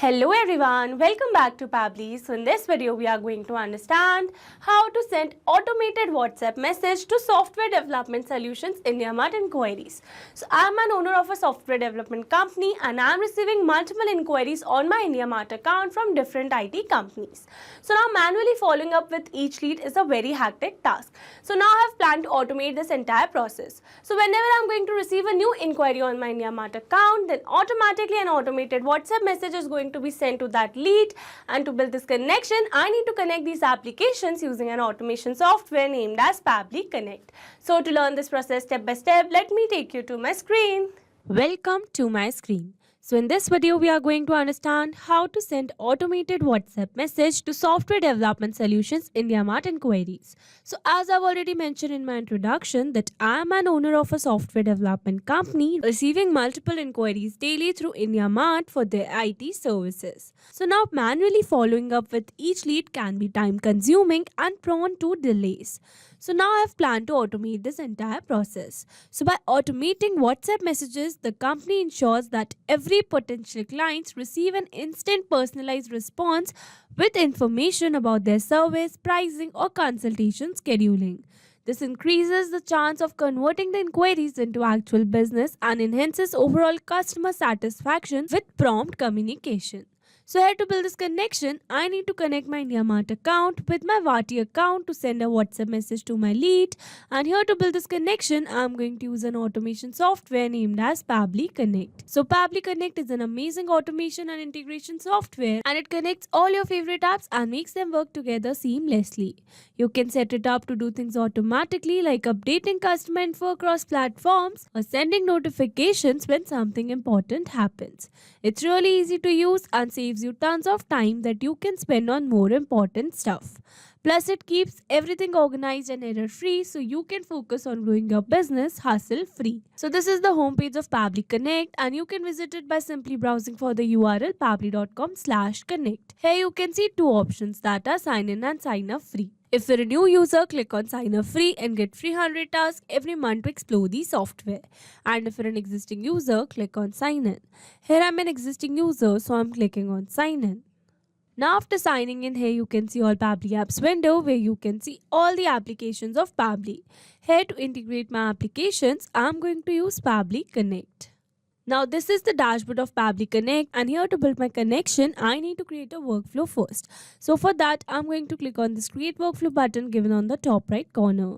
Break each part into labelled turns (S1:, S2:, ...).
S1: Hello everyone, welcome back to Pabbly. So in this video we are going to understand how to send automated WhatsApp message to software development solutions IndiaMART Enquiries. So I am an owner of a software development company and I am receiving multiple inquiries on my IndiaMART account from different IT companies. So now manually following up with each lead is a very hectic task. So now I have planned to automate this entire process. So whenever I am going to receive a new inquiry on my IndiaMART account, then automatically an automated WhatsApp message is going to be sent to that lead, and to build this connection I need to connect these applications using an automation software named as Pabbly Connect. So to learn this process step by step, let me take you to my screen. Welcome to my screen. So in this video, we are going to understand how to send automated WhatsApp message to software development solutions IndiaMART Enquiries. So as I've already mentioned in my introduction that I am an owner of a software development company receiving multiple inquiries daily through IndiaMART for their IT services. So now manually following up with each lead can be time consuming and prone to delays. So now I have planned to automate this entire process. So by automating WhatsApp messages, the company ensures that every potential client receive an instant personalized response with information about their service, pricing or consultation scheduling. This increases the chance of converting the inquiries into actual business and enhances overall customer satisfaction with prompt communication. So here to build this connection, I need to connect my IndiaMART account with my Vati account to send a WhatsApp message to my lead. And here to build this connection, I am going to use an automation software named as Pabbly Connect. So Pabbly Connect is an amazing automation and integration software, and it connects all your favorite apps and makes them work together seamlessly. You can set it up to do things automatically like updating customer info across platforms or sending notifications when something important happens. It's really easy to use and saves you tons of time that you can spend on more important stuff. Plus, it keeps everything organized and error free so you can focus on growing your business hassle free. So this is the homepage of Pabbly Connect, and you can visit it by simply browsing for the URL pabbly.com/connect. Here you can see two options, that are sign in and sign up free. If you're a new user, click on sign up free and get free 100 tasks every month to explore the software. And if you're an existing user, click on sign in. Here I'm an existing user, so I'm clicking on sign in. Now after signing in, here you can see all Pabbly apps window where you can see all the applications of Pabbly. Here to integrate my applications, I'm going to use Pabbly Connect. Now this is the dashboard of Pabbly Connect, and here to build my connection, I need to create a workflow first. So for that, I'm going to click on this create workflow button given on the top right corner.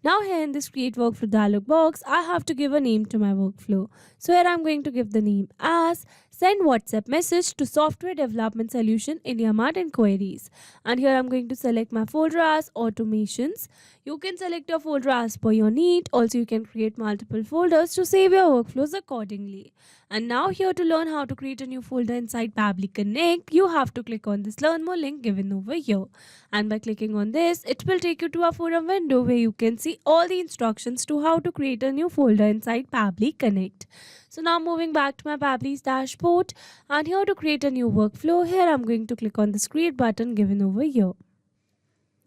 S1: Now here in this create workflow dialog box, I have to give a name to my workflow. So here I'm going to give the name as send WhatsApp message to software development solution IndiaMART Enquiries. And here I'm going to select my folder as automations. You can select your folder as per your need. Also you can create multiple folders to save your workflows accordingly. And now here to learn how to create a new folder inside Pabbly Connect, you have to click on this learn more link given over here. And by clicking on this, it will take you to a forum window where you can see all the instructions to how to create a new folder inside Pabbly Connect. So now moving back to my Pabbly's dashboard, and here to create a new workflow, here I'm going to click on this create button given over here.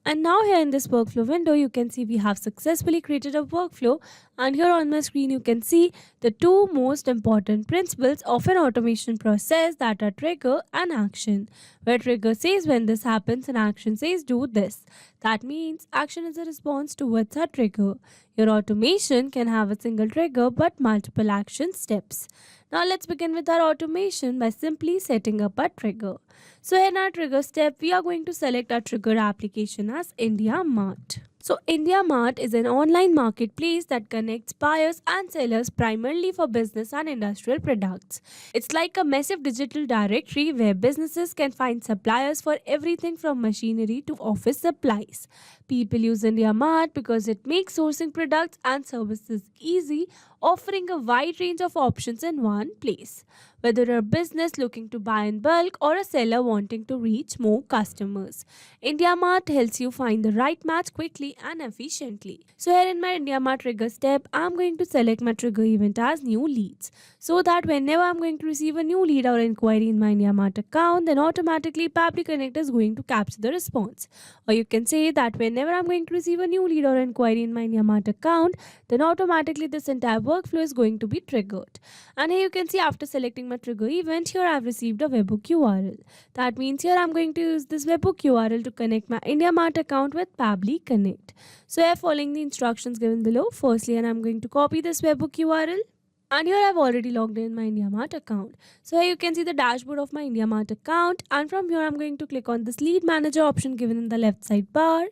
S1: And now here in this workflow window, you can see we have successfully created a workflow, and here on my screen you can see the two most important principles of an automation process, that are trigger and action. Where trigger says when this happens and action says do this. That means action is a response towards a trigger. Your automation can have a single trigger but multiple action steps. Now let's begin with our automation by simply setting up a trigger. So in our trigger step, we are going to select our trigger application as IndiaMART. So IndiaMART is an online marketplace that connects buyers and sellers primarily for business and industrial products. It's like a massive digital directory where businesses can find suppliers for everything from machinery to office supplies. People use IndiaMART because it makes sourcing products and services easy, offering a wide range of options in one place. Whether you're a business looking to buy in bulk or a seller wanting to reach more customers, IndiaMART helps you find the right match quickly and efficiently. So here in my IndiaMART trigger step, I'm going to select my trigger event as new leads, so that whenever I'm going to receive a new lead or inquiry in my IndiaMART account, then automatically Pabbly Connect is going to capture the response. Or you can say that whenever I'm going to receive a new lead or inquiry in my IndiaMART account, then automatically this entire workflow is going to be triggered. And here you can see after selecting my trigger event, here I've received a webhook URL. That means here I'm going to use this webhook URL to connect my IndiaMART account with Pabbly Connect. So here following the instructions given below, firstly, and I'm going to copy this webhook URL. And here I've already logged in my IndiaMART account. So here you can see the dashboard of my IndiaMART account. And from here I'm going to click on this lead manager option given in the left side bar.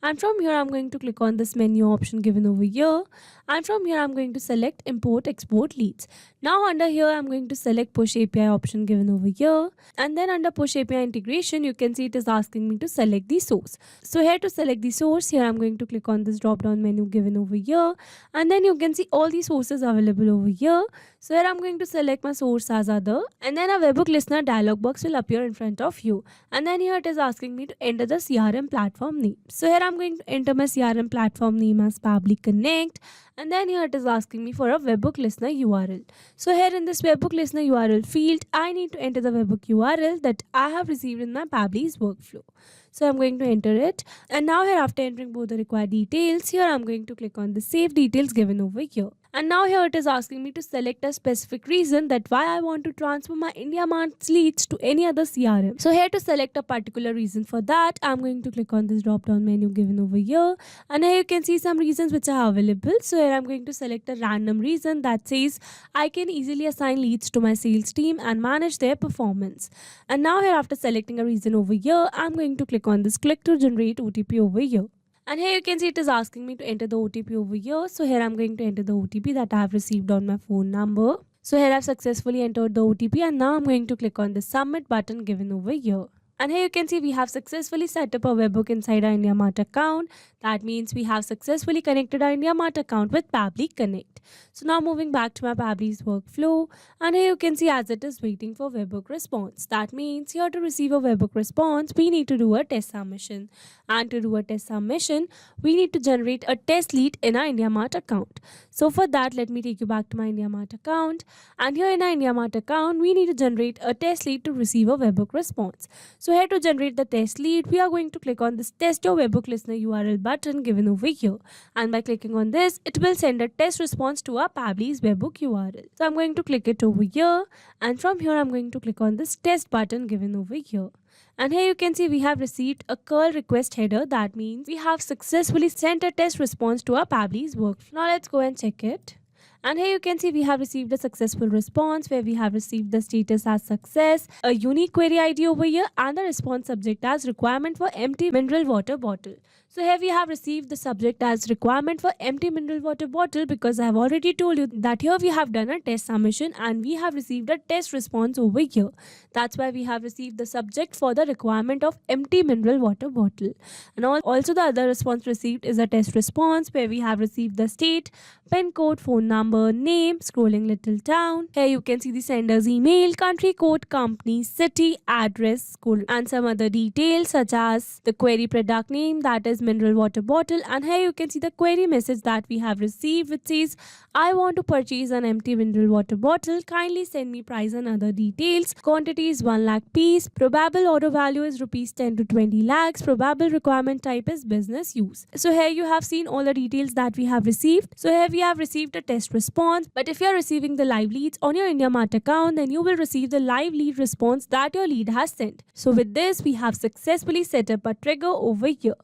S1: And from here I'm going to click on this menu option given over here. And from here I'm going to select import export leads. Now under here I'm going to select push API option given over here. And then under push API integration you can see it is asking me to select the source. So here to select the source, here I'm going to click on this drop down menu given over here. And then you can see all the sources available over here. So here I'm going to select my source as other. And then a webhook listener dialog box will appear in front of you. And then here it is asking me to enter the CRM platform name. So here I'm going to enter my CRM platform name as Pabbly Connect. And then here it is asking me for a webhook listener URL. So here in this webhook listener URL field, I need to enter the webhook URL that I have received in my Pabbly's workflow. So I'm going to enter it. And now here after entering both the required details, here I'm going to click on the save details given over here. And now here it is asking me to select a specific reason that why I want to transfer my IndiaMART leads to any other CRM. So here to select a particular reason for that, I'm going to click on this drop down menu given over here. And here you can see some reasons which are available. So here I'm going to select a random reason that says I can easily assign leads to my sales team and manage their performance. And now here after selecting a reason over here, I'm going to click on this click to generate OTP over here. And here you can see it is asking me to enter the OTP over here. So here I'm going to enter the OTP that I have received on my phone number. So here I've successfully entered the OTP and now I'm going to click on the submit button given over here. And here you can see we have successfully set up a webhook inside our IndiaMART account. That means we have successfully connected our IndiaMART account with Pabbly Connect. So now moving back to my Pabbly's workflow, and here you can see as it is waiting for webhook response. That means here to receive a webhook response, we need to do a test submission. And to do a test submission, we need to generate a test lead in our IndiaMART account. So for that, let me take you back to my IndiaMART account. And here in our IndiaMART account, we need to generate a test lead to receive a webhook response. So here to generate the test lead, we are going to click on this test your webhook listener URL button given over here. And by clicking on this, it will send a test response to our Pabbly's webhook URL. So I'm going to click it over here. And from here, I'm going to click on this test button given over here. And here you can see we have received a curl request header. That means we have successfully sent a test response to our Pabbly's workflow. Now let's go and check it. And here you can see we have received a successful response where we have received the status as success, a unique query ID over here, and the response subject as requirement for empty mineral water bottle. So here we have received the subject as requirement for empty mineral water bottle because I have already told you that here we have done a test submission and we have received a test response over here. That's why we have received the subject for the requirement of empty mineral water bottle. And also the other response received is a test response where we have received the state, pin code, phone number, name, scrolling little down. Here you can see the sender's email, country code, company, city, address, school, and some other details such as the query product name, that is mineral water bottle. And here you can see the query message that we have received which says I want to purchase an empty mineral water bottle, kindly send me price and other details. Quantity is 1 lakh piece, probable order value is rupees 10 to 20 lakhs, probable requirement type is business use. So here you have seen all the details that we have received. So here we have received a test response, but if you are receiving the live leads on your IndiaMART account, then you will receive the live lead response that your lead has sent. So with this, we have successfully set up a trigger over here.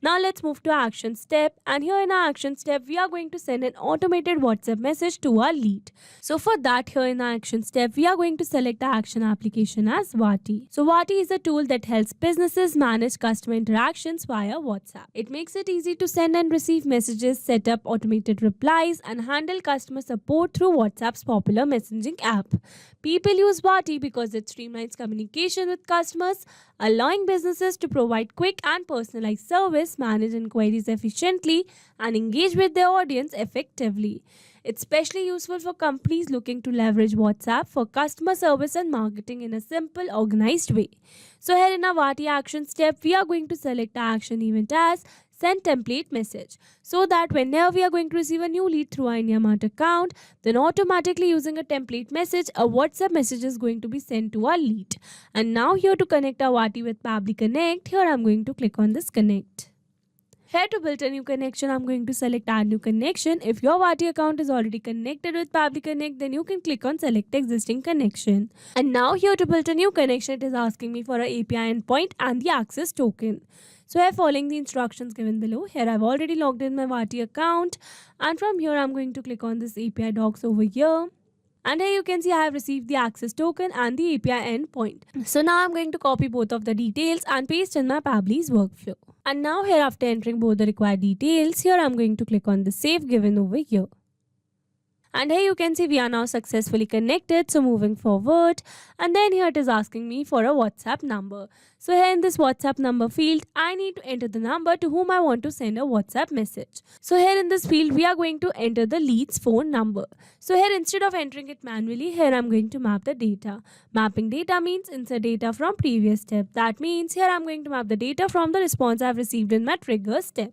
S1: Now let's move to action step, and here in our action step we are going to send an automated WhatsApp message to our lead. So for that, here in our action step we are going to select the action application as Vati. So Vati is a tool that helps businesses manage customer interactions via WhatsApp. It makes it easy to send and receive messages, set up automated replies, and handle customer support through WhatsApp's popular messaging app. People use Vati because it streamlines communication with customers, allowing businesses to provide quick and personalized service, manage inquiries efficiently, and engage with their audience effectively. It's especially useful for companies looking to leverage WhatsApp for customer service and marketing in a simple, organized way. So here in our Vati action step, we are going to select the action event as send template message, so that whenever we are going to receive a new lead through our IndiaMART account, then automatically using a template message, a WhatsApp message is going to be sent to our lead. And now here to connect our Vati with Pabbly Connect, here I'm going to click on this connect. Here to build a new connection, I'm going to select add new connection. If your Vati account is already connected with Pabbly Connect, then you can click on select existing connection. And now here to build a new connection, it is asking me for an API endpoint and the access token. So here following the instructions given below, here I've already logged in my Vati account, and from here I'm going to click on this API docs over here. And here you can see I have received the access token and the API endpoint. So now I'm going to copy both of the details and paste in my Pabbly's workflow. And now here, after entering both the required details, here I'm going to click on the save given over here. And here you can see we are now successfully connected. So moving forward, and then here it is asking me for a WhatsApp number. So here in this WhatsApp number field, I need to enter the number to whom I want to send a WhatsApp message. So here in this field, we are going to enter the lead's phone number. So here, instead of entering it manually, here I'm going to map the data. Mapping data means insert data from previous step. That means here I'm going to map the data from the response I've received in my trigger step.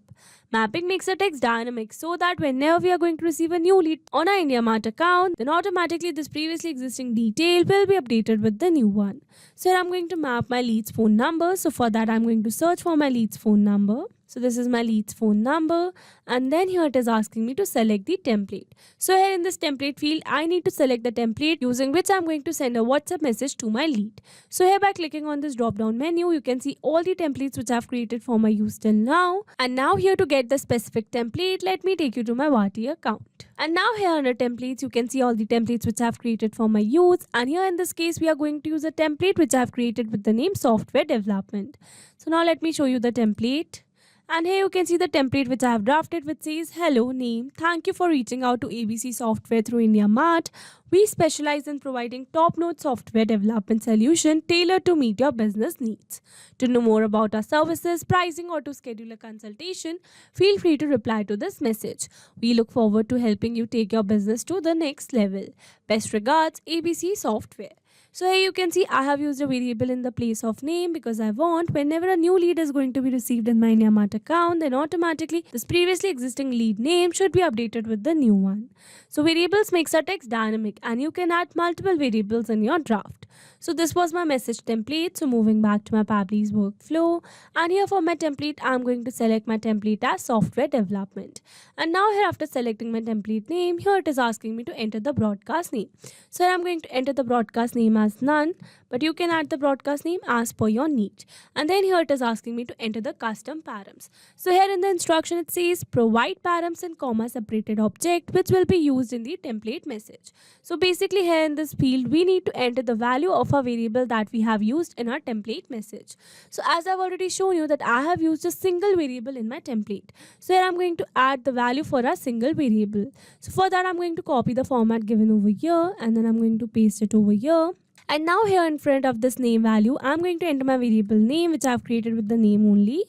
S1: Mapping makes a text dynamic so that whenever we are going to receive a new lead on our IndiaMART account, then automatically this previously existing detail will be updated with the new one. So here I'm going to map my lead's phone number. So for that, I'm going to search for my lead's phone number. So this is my lead's phone number, and then here it is asking me to select the template. So here in this template field, I need to select the template using which I'm going to send a WhatsApp message to my lead. So here by clicking on this drop down menu, you can see all the templates which I've created for my use till now. And now here to get the specific template, let me take you to my Vati account. And now here under templates, you can see all the templates which I've created for my use. And here in this case, we are going to use a template which I've created with the name software development. So now let me show you the template. And here you can see the template which I have drafted, which says, hello name, thank you for reaching out to ABC Software through IndiaMART. We specialize in providing top-notch software development solution tailored to meet your business needs. To know more about our services, pricing, or to schedule a consultation, feel free to reply to this message. We look forward to helping you take your business to the next level. Best regards, ABC Software. So here you can see I have used a variable in the place of name because I want whenever a new lead is going to be received in my IndiaMART account, then automatically this previously existing lead name should be updated with the new one. So variables makes our text dynamic, and you can add multiple variables in your draft. So this was my message template. So moving back to my Pabbly's workflow, and here for my template, I'm going to select my template as software development. And now here after selecting my template name, here it is asking me to enter the broadcast name. So here I'm going to enter the broadcast name as none, but you can add the broadcast name as per your need. And then here it is asking me to enter the custom params. So here in the instruction it says provide params in comma separated object which will be used in the template message. So basically here in this field we need to enter the value of a variable that we have used in our template message. So as I've already shown you that I have used a single variable in my template. So here I'm going to add the value for a single variable. So for that I'm going to copy the format given over here, and then I'm going to paste it over here. And now here in front of this name value, I'm going to enter my variable name which I've created with the name only.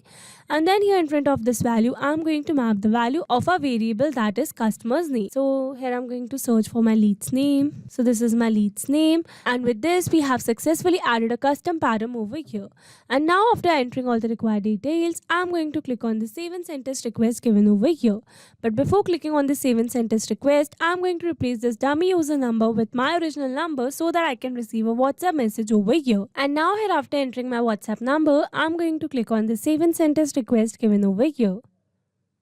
S1: And then here in front of this value, I'm going to map the value of a variable that is customer's name. So here I'm going to search for my lead's name. So this is my lead's name. And with this, we have successfully added a custom param over here. And now after entering all the required details, I'm going to click on the save and send test request given over here. But before clicking on the save and send test request, I'm going to replace this dummy user number with my original number so that I can receive a WhatsApp message over here. And now here after entering my WhatsApp number, I'm going to click on the save and send test request given over here.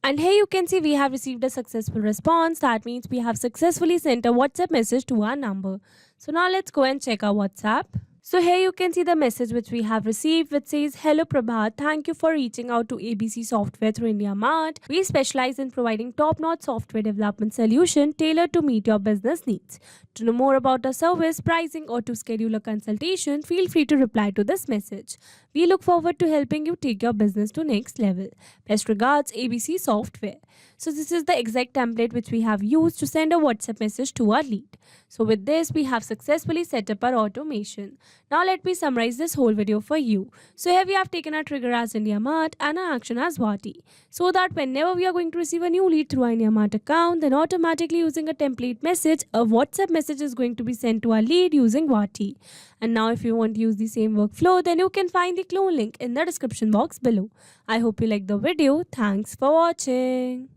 S1: And here you can see we have received a successful response. That means we have successfully sent a WhatsApp message to our number. So now let's go and check our WhatsApp. So here you can see the message which we have received which says, hello Prabhat, thank you for reaching out to ABC Software through IndiaMART. We specialize in providing top-notch software development solution tailored to meet your business needs. To know more about our service, pricing, or to schedule a consultation, feel free to reply to this message. We look forward to helping you take your business to next level. Best regards, ABC Software. So this is the exact template which we have used to send a WhatsApp message to our lead. So with this, we have successfully set up our automation. Now let me summarize this whole video for you. So here we have taken our trigger as IndiaMART and our action as Vati. So that whenever we are going to receive a new lead through our IndiaMART account, then automatically using a template message, a WhatsApp message is going to be sent to our lead using Vati. And now if you want to use the same workflow, then you can find the clone link in the description box below. I hope you liked the video. Thanks for watching.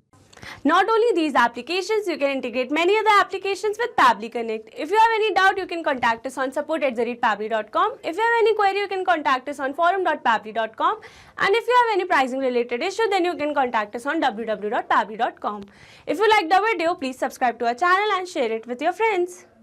S1: Not only these applications, you can integrate many other applications with Pabbly Connect. If you have any doubt, you can contact us on support@pabbly.com. If you have any query, you can contact us on forum.pabbly.com. And if you have any pricing related issue, then you can contact us on www.pabbly.com. If you liked the video, please subscribe to our channel and share it with your friends.